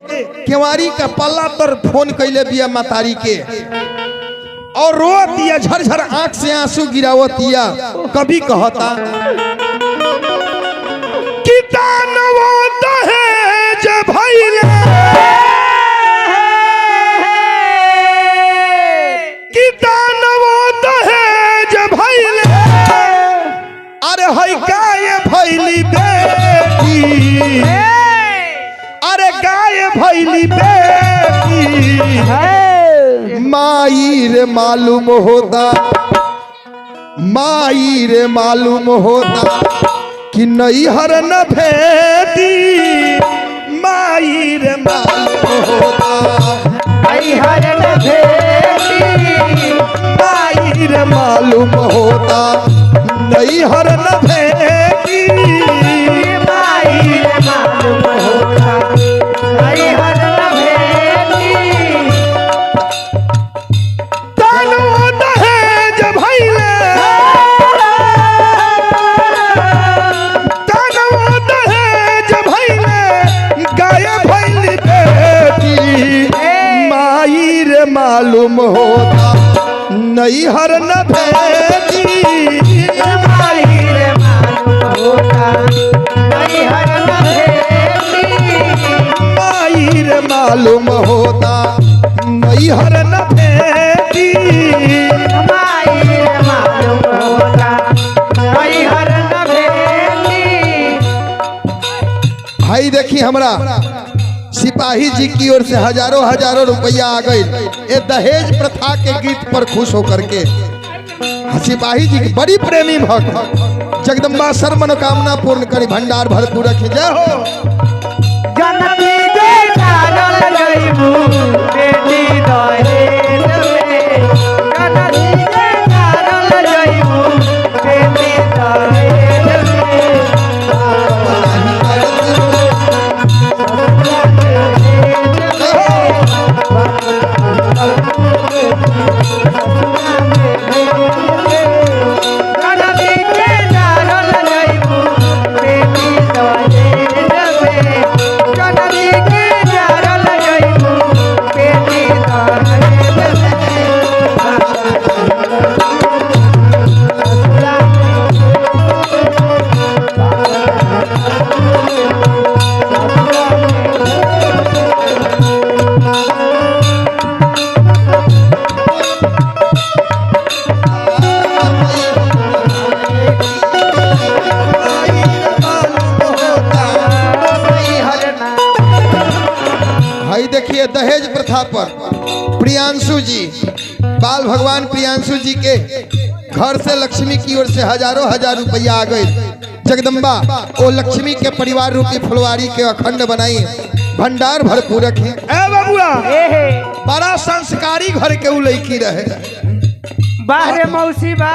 केवारी का पल्ला पर फोन कैले बिया मातारी के और रो दिया, झरझर आंख से आंसू गिरावतिया। कभी कहता कि दानवो दहेज भइले, कि दानवो दहेज भइले, अरे हई गाय भइली बेटी, अरे गाय भइली बेटी। माई रे मालूम होता, माई रे मालूम होता कि नैहर न भेटी। माई रे मालूम होता नैहर न भेटी, माई रे मालूम होता नैहर न भेटी। माई रे मालूम होता नैहर न भेटी। दानवो दहेज भइले, दानवो दहेज भइले, गाय भइली बेटी। माई रे मालूम होता नैहर न भेटी। माई रे मालूम होता नैहर न भेटी। माई रे मालूम होता नैहर न भेटी। माई रे मालूम होता नैहर न भेटी। भाई देखी हमरा सिपाही जी की ओर से हजारों हजारों रुपया आ गई ये दहेज प्रथा के गीत पर खुश होकर के। सिपाही जी की बड़ी प्रेमी भक्त, जगदम्बा सर मनोकामना पूर्ण करी, भंडार भरपूर रखे। जय हो। जनती के कारण गईबू बेटी दहेज में, जनती के कारण गईबू बेटी दहेज देखिए दहेज प्रथा पर प्रियांशु जी, बाल भगवान प्रियांशु जी के घर से लक्ष्मी की ओर से हजारों हजार रुपया आ गए। जगदम्बा ओ लक्ष्मी के परिवार रूपी फुलवारी के अखंड बनाई, भंडार भरपूर रखे। ए बबुआ, बड़ा संस्कारी घर के उ लड़की रहे। बाहरे मौसी बा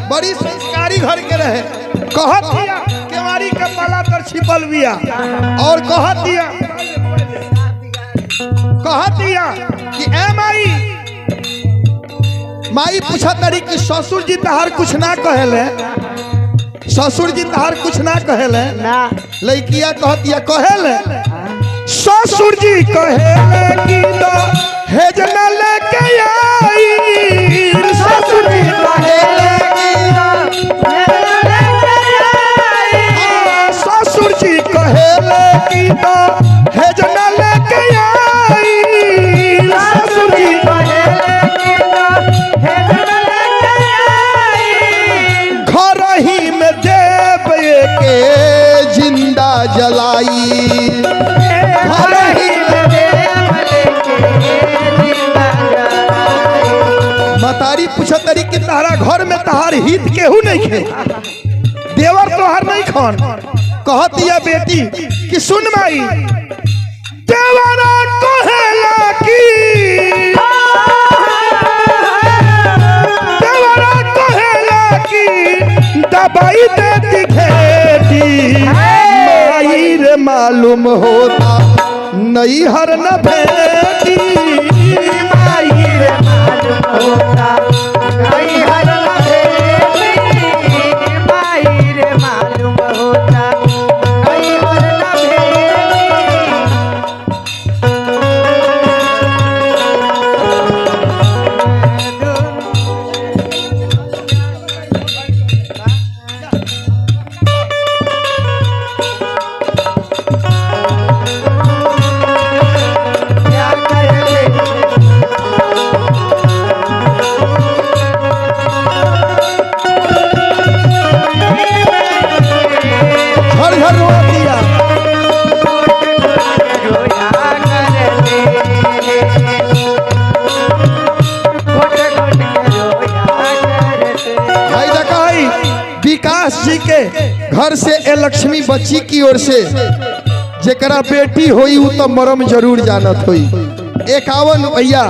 बड़ी संस्कारी घर के रहे। कहत दिया केवारी का पाला तर छिपल बिया, और कहत दिया कि ए माई, माई पूछा तरी कि ससुर जी तहार कुछ ना कहेले, ससुर जी तहार कुछ ना कहेले ना। लड़किया कहतिया कहेले, ससुर जी कहेले कि दहेज न लेके आई। ससुर जी कहेले ससुर जी कहेले कि दहेज न लेके आई। ससुर जी घर ही में देव के जिंदा जलाई। घर ही मतारी पूछत तरी कि तहरा घर में तहार हित केहू नहीं खे, देवर तोहर नहीं खन। कहतिया बेटी कि सुन माई, देवरा कहेला कि, देवरा कहेला कि दबाई देती खेती। माई रे मालूम होता नैहर न भेटी। माई रे मालूम होता नैहर न भेटी। माई रे मालूम होता रो दिया। रोया करते घोट घोट के रोया करते। भाई देखा विकास जी के घर से ए लक्ष्मी बच्ची की ओर से जेकरा बेटी होई उ तो मरम जरूर जानत होई। 51 रुपया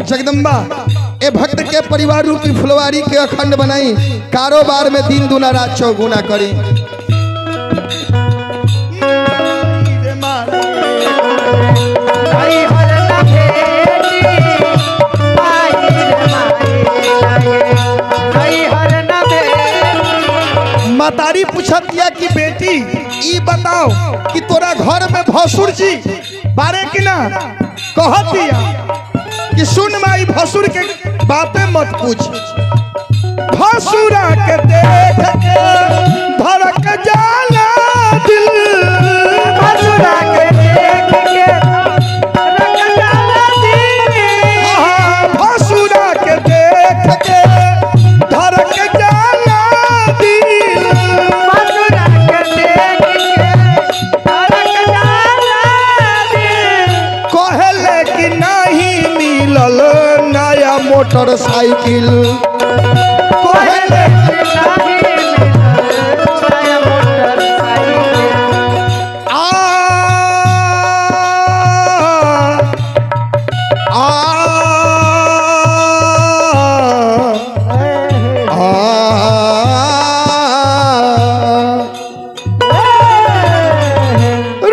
जगदम्बा ए भक्त के परिवार रूपी फुलवारी के अखंड बनाई, कारोबार में दिन दुना रात चौगुना करी। मतारी पूछत या कि बेटी ई बताओ कि तोरा घर में भसुर जी बारे कि ना? कहत दिया कि सुन माई भसुर के बातें मत पूछ, भसुरा के देख के धड़क जाला दिल, भसुरा के देख के धड़क जाला दिल। हाँ, भसुरा के देख के धड़क जाला दिल, भसुरा के देख के धड़क जाला दिल। कहले कि नहीं मिलल नया मोटरसाइकिल, कहले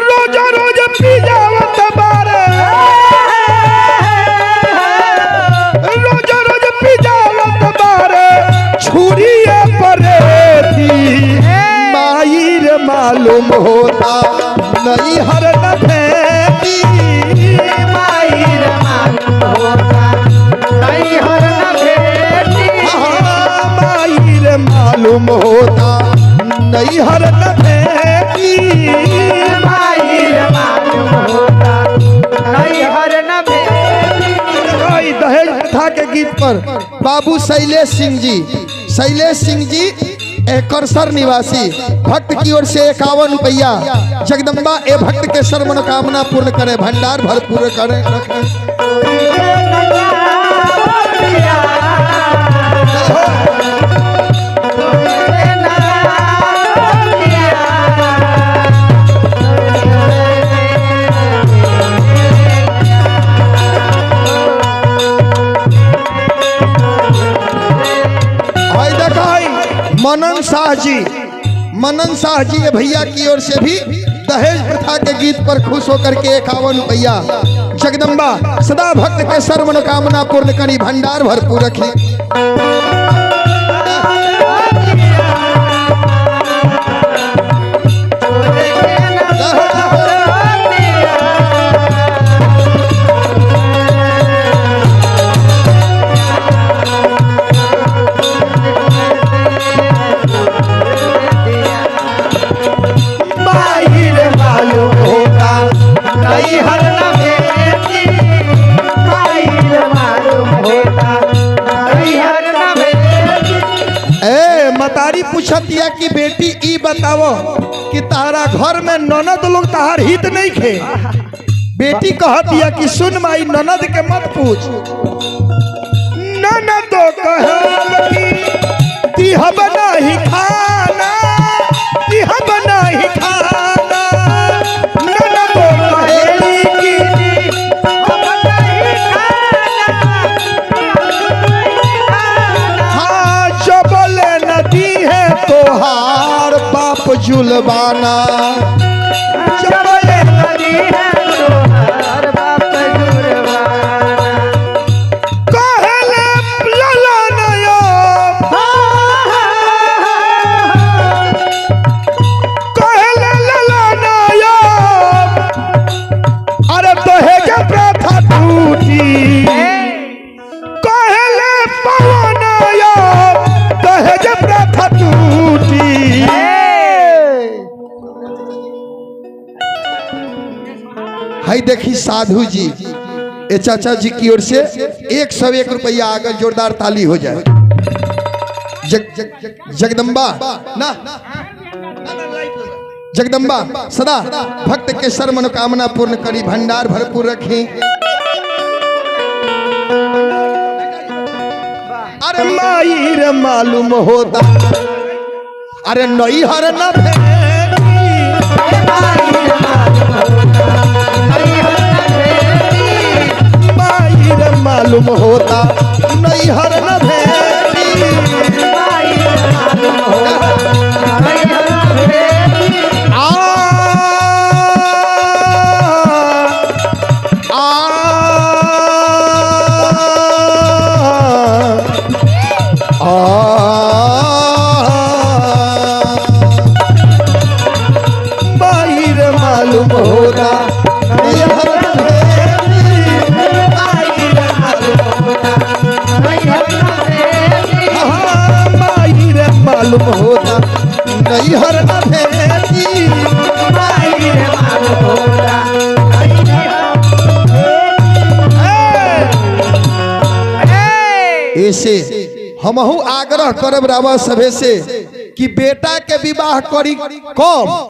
रोज रोज पी जावत बारे, रोज रोज पी जावत बारे छुरिया परे थी। माई रे मालूम होता नहीं हर न भेटी, माई रे मालूम होता नहीं हर न भेटी। हाँ, माई रे मालूम होता नहीं हर न भेटी, माई रे मालूम होता नहीं हर न भेटी। दहेज प्रथा के गीत पर बाबू शैलेश सिंह जी करसर निवासी भक्त की ओर से 51 रुपया जगदम्बा ए भक्त के सर्व मनोकामना पूर्ण करे, भंडार भरपूर करे रखे। भाई देखा मनन शाह जी ये भैया की ओर से भी दहेज प्रथा के गीत पर खुश होकर के 51 रुपया जगदम्बा सदा भक्त के सर्व मनोकामना पूर्ण करी, भंडार भरपूर रखी। नहीं हर न भेटी, माई रे मालूम होता नहीं हर न भेटी। ए मतारी पूछत या कि बेटी ई बताओ कि तारा घर में ननद लोग तहार हित नहीं खे। बेटी कहत या कि सुन माई ननद के मत पूछ, ननद तो कहब कि दिहब नहीं खाना, दिहब नहीं खाना, ननद तो कहेली कि हम नहीं खाना। हाँ चबल नदी है तोहार बाप जुलबाना, चबल नदी है तोहार बाप जुलबाना। कहले लला नया, कहले लला नया, अरे दहेज प्रथा टूटी, कहले पवनया दहेज प्रथा टूटी। हाय देखी साधु जी ए चाचा जी की ओर से 101 रुपया आगे जोरदार ताली हो जाए। जगदम्बा ना जगदम्बा सदा भक्त के सर मनोकामना पूर्ण करी, भंडार भरपूर रखी। अरे माई रे मालूम होता, अरे नई हर न माई रे मालूम होता, नई हर न भेटी। मालूम होता मालूम होता नहीं हर ऐसे हमहू आग्रह करब रावा सभे से कि बेटा के विवाह करी कम।